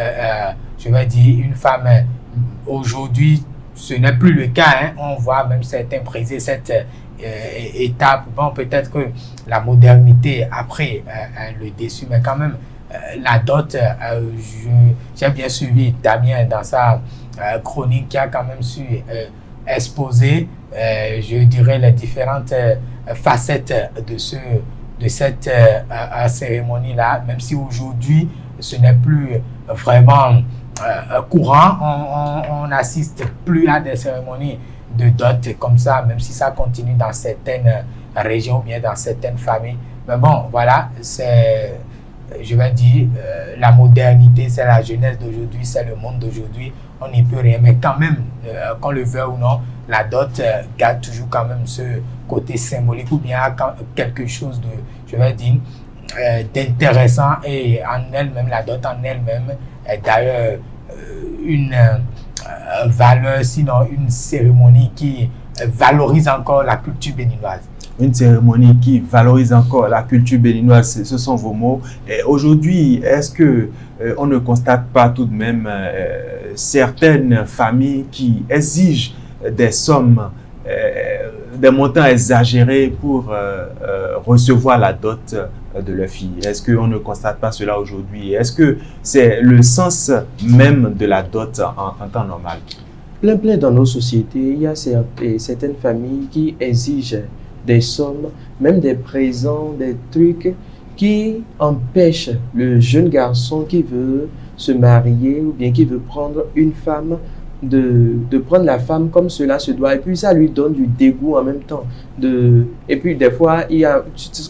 je vais dire, une femme. Aujourd'hui, ce n'est plus le cas. On voit même certains briser cette étape. Bon, peut-être que la modernité a pris le dessus, mais quand même, la dot, j'ai bien suivi Damien dans sa chronique qui a quand même su exposer, je dirais, les différentes facettes de cette cérémonie-là, même si aujourd'hui, ce n'est plus vraiment courant. On n'assiste plus à des cérémonies de dot comme ça, même si ça continue dans certaines régions ou bien dans certaines familles. Mais bon, voilà, c'est, je vais dire, la modernité, c'est la jeunesse d'aujourd'hui, c'est le monde d'aujourd'hui. On n'y peut rien, mais quand même, qu'on le veuille ou non, la dot garde toujours quand même ce côté symbolique, ou bien quelque chose de, je vais dire, d'intéressant. Et en elle-même, la dot en elle-même est d'ailleurs une valeur, sinon une cérémonie qui valorise encore la culture béninoise.
Une cérémonie qui valorise encore la culture béninoise, ce sont vos mots. Aujourd'hui, est-ce que on ne constate pas tout de même certaines familles qui exigent des sommes, des montants exagérés pour recevoir la dot de leur fille? Est-ce qu'on ne constate pas cela aujourd'hui? Est-ce que c'est le sens même de la dot en temps normal?
Plein dans nos sociétés, il y a certaines familles qui exigent des sommes, même des présents, des trucs qui empêchent le jeune garçon qui veut se marier ou bien qui veut prendre une femme de prendre la femme comme cela se doit. Et puis ça lui donne du dégoût en même temps. Et puis des fois,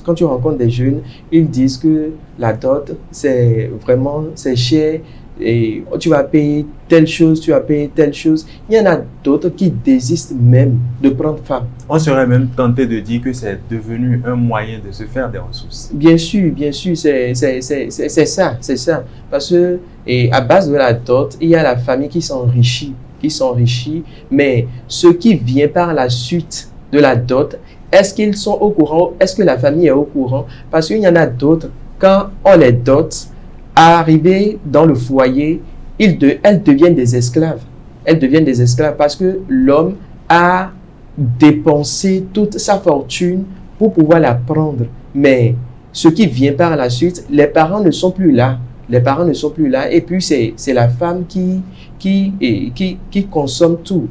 quand tu rencontres des jeunes, ils disent que la dot, c'est cher, et tu vas payer telle chose, tu vas payer telle chose. Il y en a d'autres qui désistent même de prendre femme.
On serait même tenté de dire que c'est devenu un moyen de se faire des ressources.
Bien sûr, c'est ça. Parce que à base de la dot, il y a la famille qui s'enrichit, mais ce qui vient par la suite de la dot, est-ce qu'ils sont au courant? Est-ce que la famille est au courant? Parce qu'il y en a d'autres, quand on les dote, arrivées dans le foyer, elles deviennent des esclaves. Elles deviennent des esclaves parce que l'homme a dépensé toute sa fortune pour pouvoir la prendre. Mais ce qui vient par la suite, les parents ne sont plus là. Et puis c'est la femme qui consomme tout.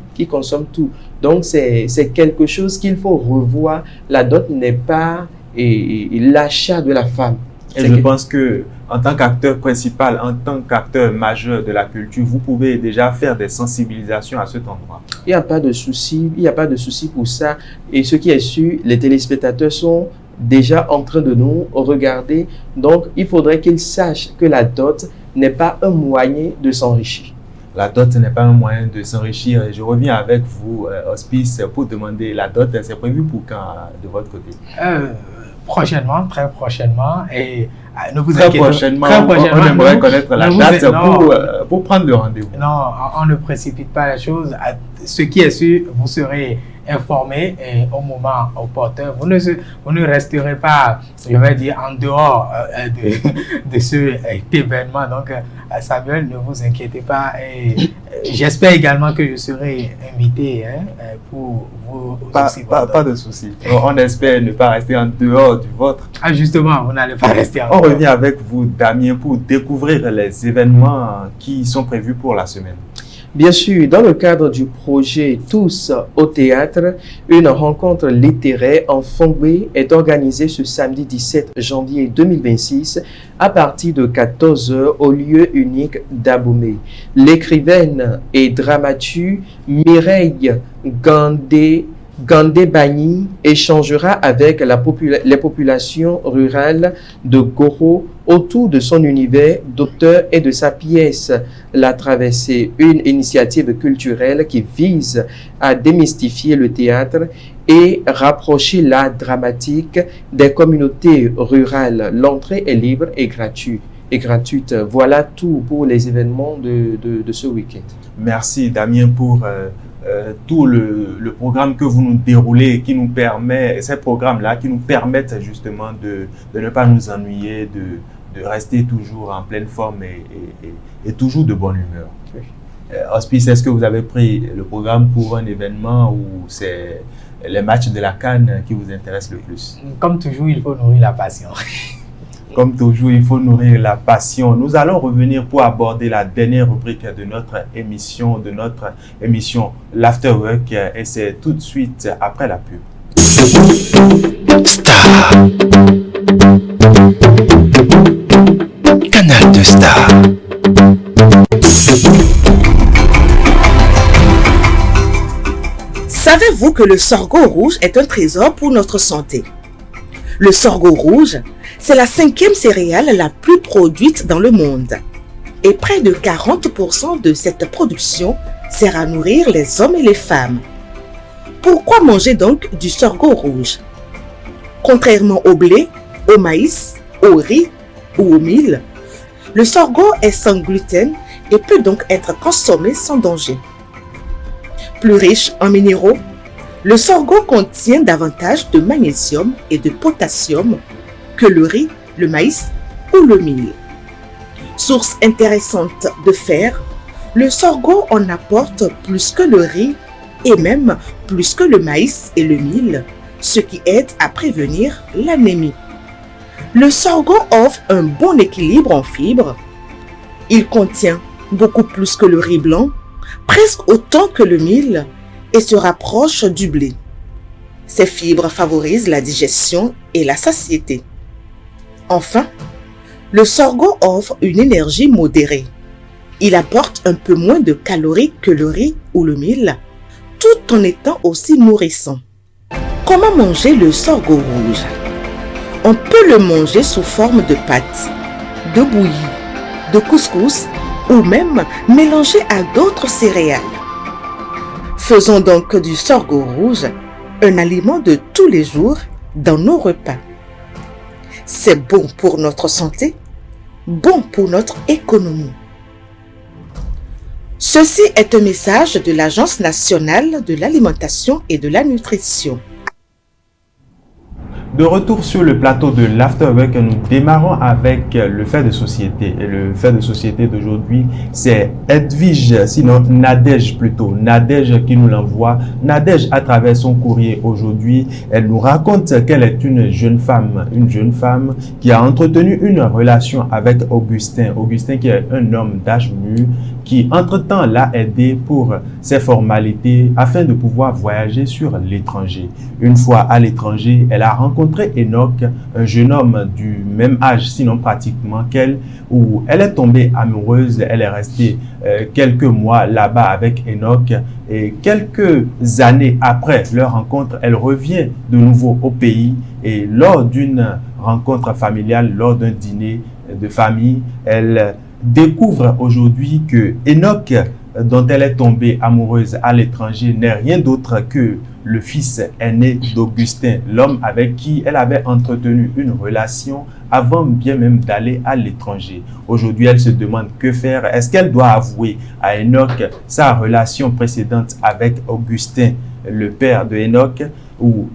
Donc c'est quelque chose qu'il faut revoir. La dot n'est pas l'achat de la femme.
Et je pense que en tant qu'acteur principal, en tant qu'acteur majeur de la culture, vous pouvez déjà faire des sensibilisations à cet endroit.
Il n'y a pas de souci pour ça. Et ce qui est sûr, les téléspectateurs sont déjà en train de nous regarder. Donc, il faudrait qu'ils sachent que la dot n'est pas un moyen de s'enrichir.
La dot n'est pas un moyen de s'enrichir. Je reviens avec vous, Hospice, pour demander la dot, c'est prévu pour quand de votre côté?
Prochainement, très prochainement. Et ne vous
très prochainement, on aimerait connaître la date pour prendre le rendez-vous.
Non, on ne précipite pas les choses. Ce qui est sûr, vous serez informés au moment opportun. Vous ne resterez pas, je vais dire, en dehors de cet événement. Donc, Samuel, ne vous inquiétez pas. Et j'espère également que je serai invité pour vous aussi.
Pas de souci. On espère ne pas rester en dehors du vôtre.
Ah, justement, vous n'allez pas rester en dehors.
On revient avec vous, Damien, pour découvrir les événements qui sont prévus pour la semaine.
Bien sûr, dans le cadre du projet Tous au théâtre, une rencontre littéraire en Fongbe est organisée ce samedi 17 janvier 2026 à partir de 14h au lieu unique d'Abomey. L'écrivaine et dramaturge Mireille Gandé-Bagny échangera avec les populations rurales de Goro autour de son univers d'auteur et de sa pièce La Traversée, une initiative culturelle qui vise à démystifier le théâtre et rapprocher l'art dramatique des communautés rurales. L'entrée est libre et gratuite. Voilà tout pour les événements de ce week-end.
Merci Damien pour tout le programme que vous nous déroulez, qui nous permet, ces programmes-là qui nous permettent justement de ne pas nous ennuyer, de rester toujours en pleine forme et toujours de bonne humeur.
Oui.
Hospice, est-ce que vous avez pris le programme pour un événement ou c'est les matchs de la CAN qui vous intéressent le plus?
Comme toujours, il faut nourrir la passion.
Comme toujours, il faut nourrir la passion. Nous allons revenir pour aborder la dernière rubrique de notre émission L'Afterwork, et c'est tout de suite après la pub.
Star. Canal de Star.
Savez-vous que le sorgho rouge est un trésor pour notre santé? Le sorgho rouge, c'est la 5e céréale la plus produite dans le monde. Et près de 40% de cette production sert à nourrir les hommes et les femmes. Pourquoi manger donc du sorgho rouge? Contrairement au blé, au maïs, au riz ou au mil, le sorgho est sans gluten et peut donc être consommé sans danger. Plus riche en minéraux, le sorgho contient davantage de magnésium et de potassium que le riz, le maïs ou le mil. Source intéressante de fer, le sorgho en apporte plus que le riz et même plus que le maïs et le mil, ce qui aide à prévenir l'anémie. Le sorgho offre un bon équilibre en fibres. Il contient beaucoup plus que le riz blanc, presque autant que le mil, et se rapproche du blé. Ces fibres favorisent la digestion et la satiété. Enfin, le sorgho offre une énergie modérée. Il apporte un peu moins de calories que le riz ou le mil, tout en étant aussi nourrissant. Comment manger le sorgho rouge? On peut le manger sous forme de pâte, de bouillie, de couscous ou même mélangé à d'autres céréales. Faisons donc du sorgho rouge un aliment de tous les jours dans nos repas. C'est bon pour notre santé, bon pour notre économie. Ceci est un message de l'Agence nationale de l'alimentation et de la nutrition.
De retour sur le plateau de l'Afterwork, nous démarrons avec le fait de société. Et le fait de société d'aujourd'hui, c'est Edwige, sinon Nadège plutôt. Nadège qui nous l'envoie. Nadège, à travers son courrier aujourd'hui, elle nous raconte qu'elle est une jeune femme qui a entretenu une relation avec Augustin. Augustin qui est un homme d'âge mûr, qui entre-temps l'a aidé pour ses formalités afin de pouvoir voyager sur l'étranger. Une fois à l'étranger, elle a rencontré Enoch, un jeune homme du même âge, sinon pratiquement qu'elle, où elle est tombée amoureuse. Elle est restée quelques mois là-bas avec Enoch et quelques années après leur rencontre, elle revient de nouveau au pays et lors d'une rencontre familiale, lors d'un dîner de famille, elle découvre aujourd'hui que Enoch, dont elle est tombée amoureuse à l'étranger, n'est rien d'autre que le fils aîné d'Augustin, l'homme avec qui elle avait entretenu une relation avant bien même d'aller à l'étranger. Aujourd'hui, elle se demande que faire. Est-ce qu'elle doit avouer à Enoch sa relation précédente avec Augustin, le père de Enoch, ou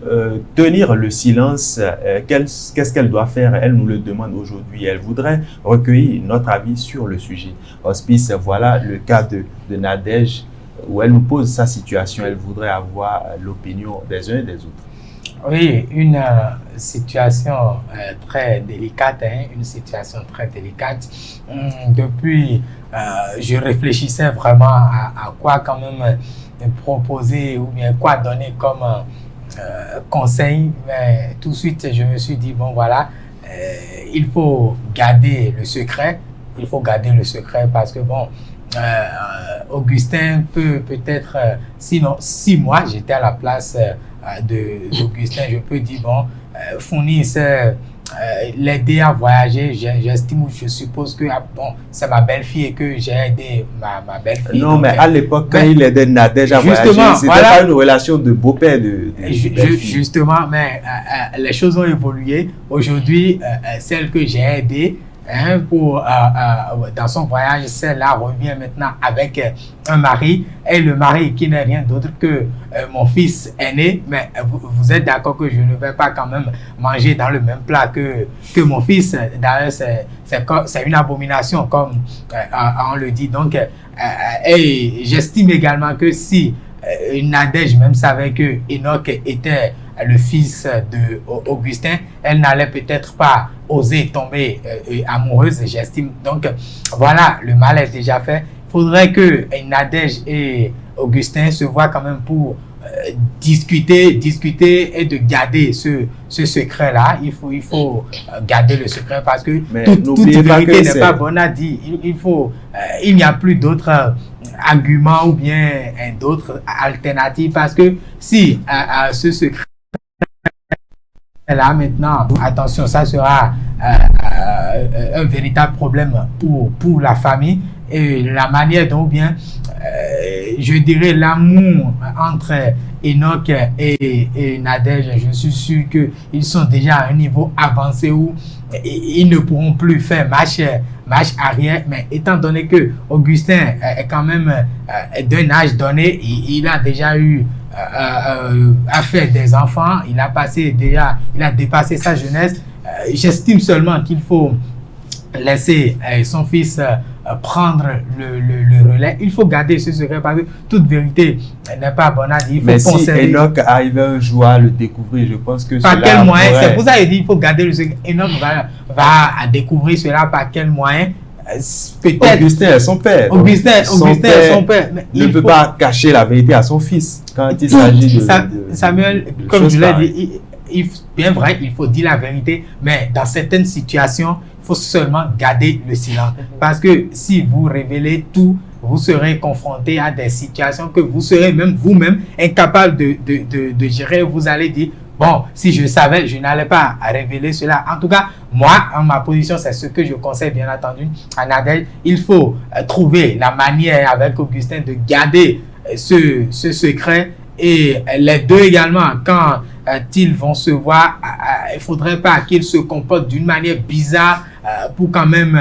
tenir le silence? Qu'est-ce qu'elle doit faire? Elle nous le demande aujourd'hui. Elle voudrait recueillir notre avis sur le sujet. Hospice, voilà le cas de Nadège, où elle nous pose sa situation. Elle voudrait avoir l'opinion des uns et des autres.
Oui, une situation très délicate, une situation très délicate. Depuis, je réfléchissais vraiment à quoi quand même proposer ou bien quoi donner comme conseil, mais tout de suite je me suis dit bon voilà, il faut garder le secret, parce que bon, Augustin peut-être, sinon si moi j'étais à la place d'Augustin, je peux dire bon, fournir l'aider à voyager, j'estime ou je suppose que bon, c'est ma belle-fille et que j'ai aidé ma belle-fille.
Non, donc, mais à l'époque, quand il aidait Nadège à voyager, c'était pas une relation de beau-père de
justement, mais les choses ont évolué. Aujourd'hui, celle que j'ai aidée dans son voyage, celle-là revient maintenant avec un mari, et le mari qui n'est rien d'autre que mon fils aîné. Mais vous êtes d'accord que je ne vais pas quand même manger dans le même plat que mon fils. D'ailleurs, c'est une abomination comme on le dit. Donc, et j'estime également que si Nadège même savait que Enoch était le fils de Augustin, elle n'allait peut-être pas oser tomber amoureuse, j'estime. Donc voilà, le mal est déjà fait. Il faudrait que Nadège et Augustin se voient quand même pour discuter et de garder ce secret-là. Il faut garder le secret parce que toute vérité n'est pas bonne à dire. Il n'y a plus d'autres arguments ou bien d'autres alternatives, parce que si ce secret là maintenant, attention, ça sera un véritable problème pour la famille, et la manière dont bien je dirais l'amour entre Enoch et Nadège, je suis sûr qu'ils sont déjà à un niveau avancé où ils ne pourront plus faire marche arrière. Mais étant donné que Augustin est quand même d'un âge donné, il a déjà eu à faire des enfants, il a dépassé sa jeunesse. J'estime seulement qu'il faut laisser son fils prendre le relais. Il faut garder ce secret parce que toute vérité n'est pas bonne à dire.
Mais si Enoch arrive un jour à le découvrir, je pense que
par quel moyen? C'est pour ça qu'il dit il faut garder le secret. Enoch va découvrir cela par quel moyen? Peut-être
Augustin est son père.
Augustin est son père.
Mais il ne peut pas cacher la vérité à son fils quand il s'agit de
Samuel, comme je l'ai dit, bien vrai, il faut dire la vérité, mais dans certaines situations, il faut seulement garder le silence. Parce que si vous révélez tout, vous serez confronté à des situations que vous serez même vous-même incapable de gérer. Vous allez dire, bon, si je savais, je n'allais pas révéler cela. En tout cas, moi, en ma position, c'est ce que je conseille, bien entendu, à Nadège. Il faut trouver la manière avec Augustin de garder ce secret. Et les deux également, quand ils vont se voir, il ne faudrait pas qu'ils se comportent d'une manière bizarre pour quand même,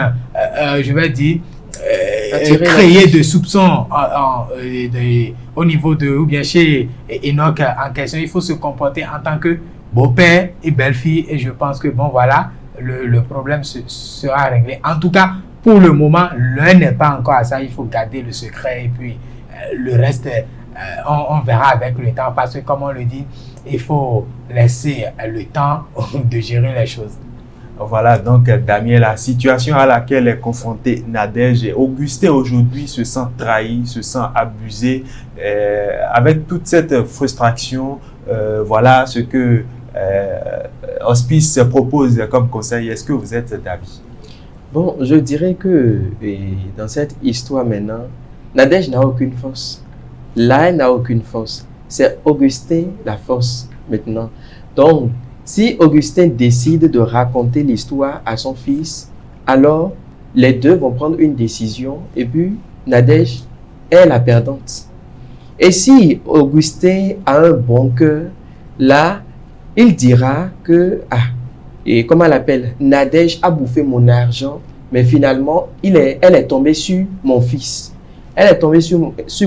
je vais dire, créer des soupçons au niveau de, ou bien chez Enoch en question. Il faut se comporter en tant que beau-père et belle-fille, et je pense que bon voilà, le problème sera réglé. En tout cas, pour le moment, l'un n'est pas encore à ça. Il faut garder le secret et puis le reste, on verra avec le temps, parce que comme on le dit, il faut laisser le temps de gérer les choses.
Voilà, donc Damien, la situation à laquelle est confronté Nadège et Augustin aujourd'hui se sent trahi, se sent abusé. Avec toute cette frustration, voilà ce que Hospice propose comme conseil. Est-ce que vous êtes d'avis?
Bon, je dirais que dans cette histoire maintenant, Nadège n'a aucune force. Là, elle n'a aucune force. C'est Augustin la force maintenant. Donc, si Augustin décide de raconter l'histoire à son fils, alors les deux vont prendre une décision et puis Nadège est la perdante. Et si Augustin a un bon cœur, là, il dira que, et comment elle appelle, Nadège a bouffé mon argent, mais finalement, elle est tombée sur mon fils. Elle est tombée sur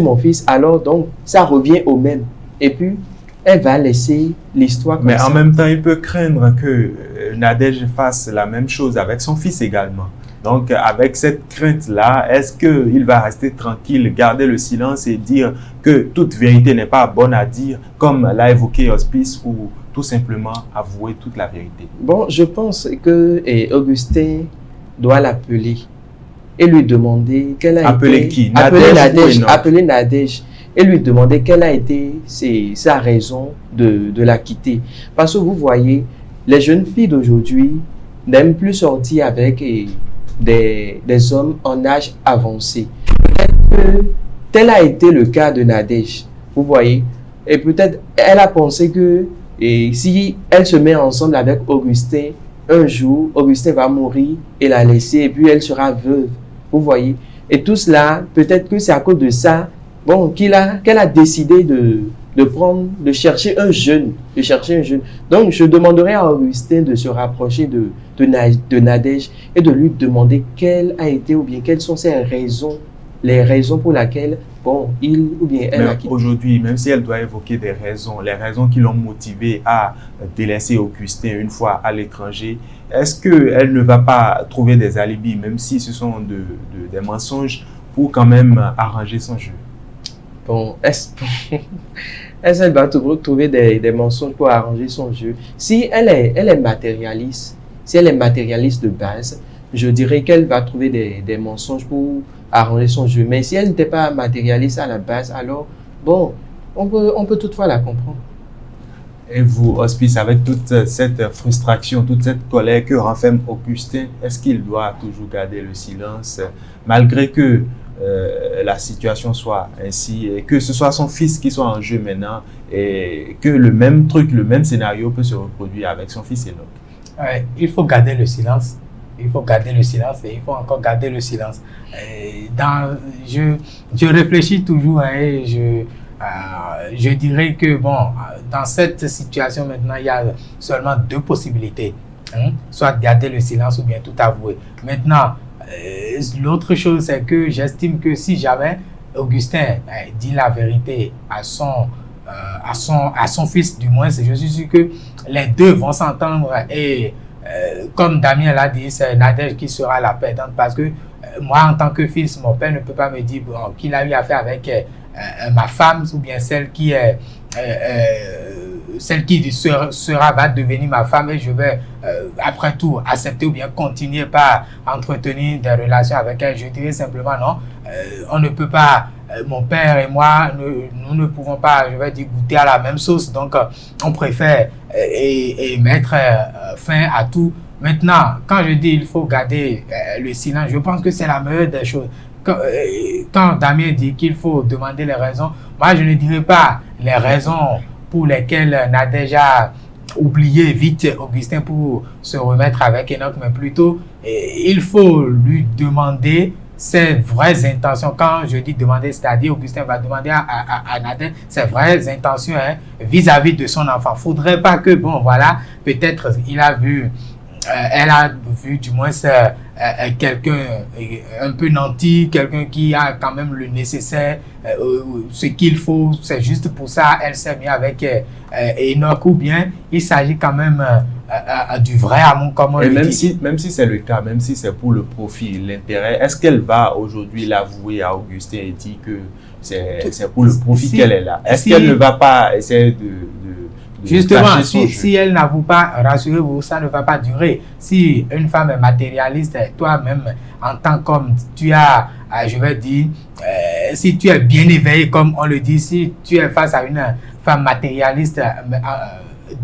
mon fils, alors donc, ça revient au même. Et puis, elle va laisser l'histoire comme
Mais
ça.
en même temps, il peut craindre que Nadège fasse la même chose avec son fils également. Donc, avec cette crainte-là, est-ce qu'il va rester tranquille, garder le silence et dire que toute vérité n'est pas bonne à dire, comme l'a évoqué Hospice, ou tout simplement avouer toute la vérité?
Bon, je pense que Augustin doit l'appeler et lui demander quelle a
Appeler
été...
qui?
Appeler
Nadège ou Enoch?
Appeler Nadège et lui demander quelle a été sa raison de la quitter. Parce que vous voyez, les jeunes filles d'aujourd'hui n'aiment plus sortir avec des hommes en âge avancé. Peut-être que tel a été le cas de Nadège, vous voyez. Et peut-être elle a pensé que si elle se met ensemble avec Augustin, un jour, Augustin va mourir et la laisser et puis elle sera veuve, vous voyez. Et tout cela, peut-être que c'est à cause de ça, bon, qu'elle a décidé de chercher un jeune, Donc, je demanderai à Augustin de se rapprocher de Nadège et de lui demander quelle a été ou bien quelles sont les raisons pour lesquelles, bon, il ou bien elle a quitté.
Aujourd'hui, même si elle doit évoquer les raisons qui l'ont motivée à délaisser Augustin une fois à l'étranger, est-ce qu'elle ne va pas trouver des alibis, même si ce sont des mensonges, pour quand même arranger son jeu?
Bon, est-ce qu'elle va trouver des mensonges pour arranger son jeu? Si elle est matérialiste, de base, je dirais qu'elle va trouver des mensonges pour arranger son jeu. Mais si elle n'était pas matérialiste à la base, alors, bon, on peut toutefois la comprendre.
Et vous, Hospice, avec toute cette frustration, toute cette colère que renferme Augustin, est-ce qu'il doit toujours garder le silence, malgré que la situation soit ainsi, et que ce soit son fils qui soit en jeu maintenant, et que le même scénario peut se reproduire avec son fils Enoch?
Il faut garder le silence. Il faut garder le silence et il faut encore garder le silence. Je réfléchis toujours et je dirais que bon, dans cette situation maintenant, il y a seulement deux possibilités. Soit garder le silence ou bien tout avouer. Maintenant, l'autre chose, c'est que j'estime que si jamais Augustin dit la vérité à son fils, du moins, je suis sûr que les deux vont s'entendre et comme Damien l'a dit, c'est Nadège qui sera la perdante parce que moi, en tant que fils, mon père ne peut pas me dire qu'il a eu affaire avec ma femme ou bien celle qui va devenir ma femme et je vais après tout accepter ou bien continuer par entretenir des relations avec elle. Je dirais simplement non, on ne peut pas, mon père et moi, nous ne pouvons pas, je vais dire, goûter à la même sauce, donc on préfère et mettre fin à tout. Maintenant, quand je dis il faut garder le silence, je pense que c'est la meilleure des choses. Quand Damien dit qu'il faut demander les raisons, moi je ne dirais pas les raisons pour lesquelles Nadège a oublier vite Augustin pour se remettre avec Enoch, mais plutôt il faut lui demander ses vraies intentions. Quand je dis demander, c'est-à-dire Augustin va demander à Nadège ses vraies intentions vis-à-vis de son enfant. Faudrait pas que, bon voilà, peut-être il a vu, elle a vu du moins quelqu'un un peu nanti, quelqu'un qui a quand même le nécessaire, ce qu'il faut, c'est juste pour ça elle s'est mise avec Enoch, ou bien il s'agit quand même du vrai amour, comme on le dit.
Même si c'est le cas, même si c'est pour le profit, l'intérêt, est-ce qu'elle va aujourd'hui l'avouer à Augustin et dire que c'est pour le profit qu'elle est là? Est-ce qu'elle ne va pas essayer de
justement, si elle n'avoue pas, rassurez-vous, ça ne va pas durer. Si une femme est matérialiste, toi-même, en tant qu'homme, tu as, je vais dire, si tu es bien éveillé, comme on le dit, si tu es face à une femme matérialiste,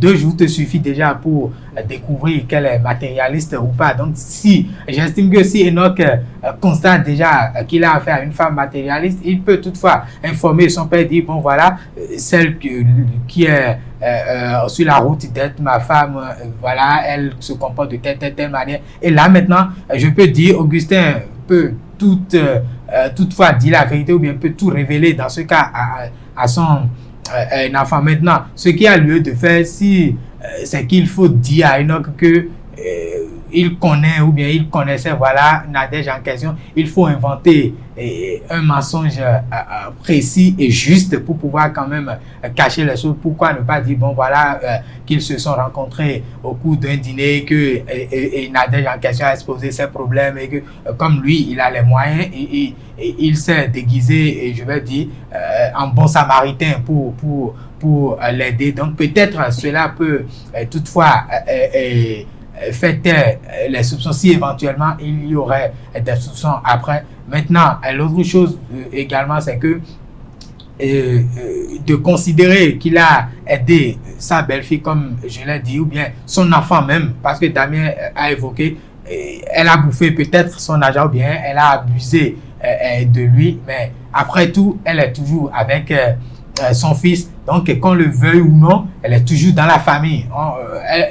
2 jours te suffit déjà pour découvrir qu'elle est matérialiste ou pas. Donc, j'estime que si Enoch constate déjà qu'il a affaire à une femme matérialiste, il peut toutefois informer son père, dire, bon voilà, celle qui est sur la route d'être ma femme, voilà, elle se comporte de telle manière. Et là maintenant, je peux dire, Augustin peut toutefois dire la vérité, ou bien peut tout révéler dans ce cas à son enfant. Maintenant, ce qui a lieu de faire, c'est qu'il faut dire à Enoch que il connaît, ou bien il connaissait, voilà, Nadège en question. Il faut inventer un mensonge précis et juste pour pouvoir quand même cacher les choses. Pourquoi ne pas dire, bon voilà, qu'ils se sont rencontrés au cours d'un dîner, que Nadège en question a exposé ses problèmes, et que comme lui, il a les moyens, et il s'est déguisé, et je vais dire, en bon samaritain pour l'aider. Donc peut-être cela peut toutefois faire taire les soupçons, si éventuellement il y aurait des soupçons après. Maintenant, l'autre chose également, c'est que de considérer qu'il a aidé sa belle-fille, comme je l'ai dit, ou bien son enfant même, parce que Damien a évoqué, elle a bouffé peut-être son argent, ou bien elle a abusé de lui, mais après tout, elle est toujours avec son fils. Donc, qu'on le veuille ou non, elle est toujours dans la famille.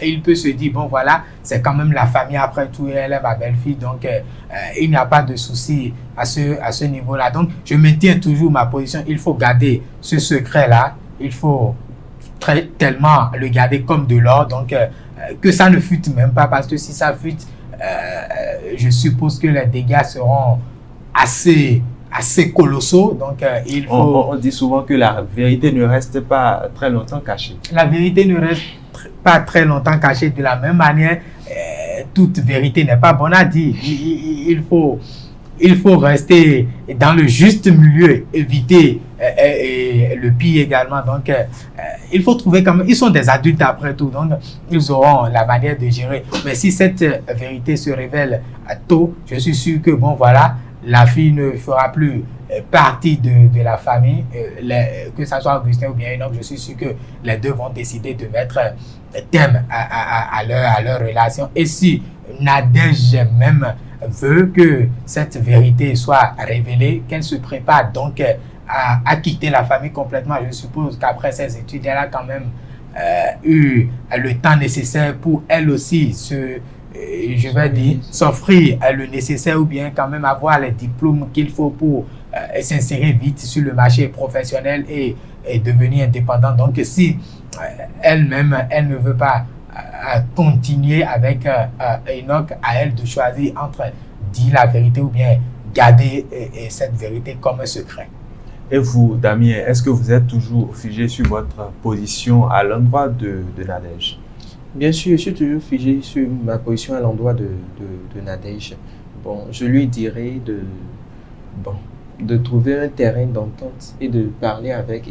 Il peut se dire, bon voilà, c'est quand même la famille après tout, et elle est ma belle-fille, donc il n'y a pas de souci à ce niveau-là. Donc, je maintiens toujours ma position. Il faut garder ce secret-là. Il faut tellement le garder comme de l'or, donc que ça ne fuite même pas, parce que si ça fuite, je suppose que les dégâts seront assez colossaux. Donc il faut...
on dit souvent que la vérité ne reste pas très longtemps cachée.
La vérité ne reste pas très longtemps cachée. De la même manière, toute vérité n'est pas bonne à dire. Il faut rester dans le juste milieu, éviter le pire également. Donc, il faut trouver quand même... Ils sont des adultes après tout, donc ils auront la manière de gérer. Mais si cette vérité se révèle tôt, je suis sûr que, bon, voilà, la fille ne fera plus partie de la famille, que ce soit Augustin ou bien Enoch. Je suis sûr que les deux vont décider de mettre terme à leur relation. Et si Nadège même veut que cette vérité soit révélée, qu'elle se prépare donc à quitter la famille complètement. Je suppose qu'après ses études, elle a quand même eu le temps nécessaire pour elle aussi je vais dire, s'offrir le nécessaire, ou bien quand même avoir les diplômes qu'il faut pour s'insérer vite sur le marché professionnel et devenir indépendante. Donc si elle-même, elle ne veut pas continuer avec Enoch, à elle de choisir entre dire la vérité ou bien garder cette vérité comme un secret.
Et vous, Damien, est-ce que vous êtes toujours figé sur votre position à l'endroit de Nadège?
Bien sûr, je suis toujours figé sur ma position à l'endroit de Nadège. Bon, je lui dirais de trouver un terrain d'entente et de parler avec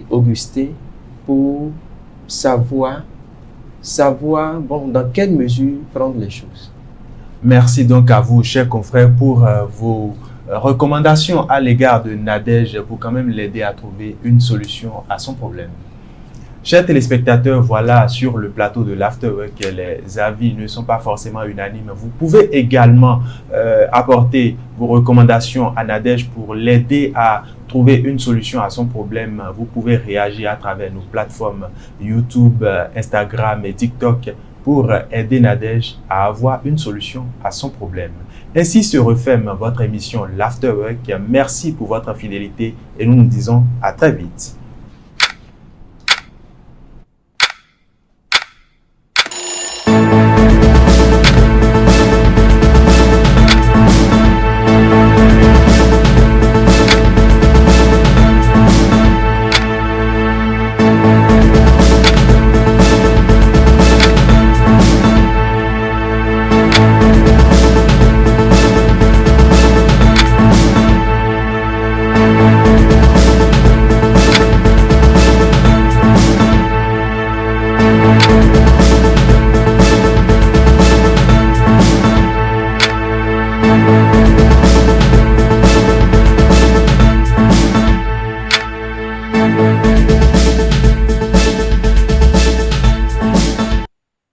Augustin pour savoir bon, dans quelle mesure prendre les choses.
Merci donc à vous, chers confrères, pour vos recommandations à l'égard de Nadège pour quand même l'aider à trouver une solution à son problème. Chers téléspectateurs, voilà, sur le plateau de l'Afterwork, les avis ne sont pas forcément unanimes. Vous pouvez également apporter vos recommandations à Nadège pour l'aider à trouver une solution à son problème. Vous pouvez réagir à travers nos plateformes YouTube, Instagram et TikTok pour aider Nadège à avoir une solution à son problème. Ainsi se referme votre émission L'Afterwork. Merci pour votre fidélité et nous nous disons à très vite.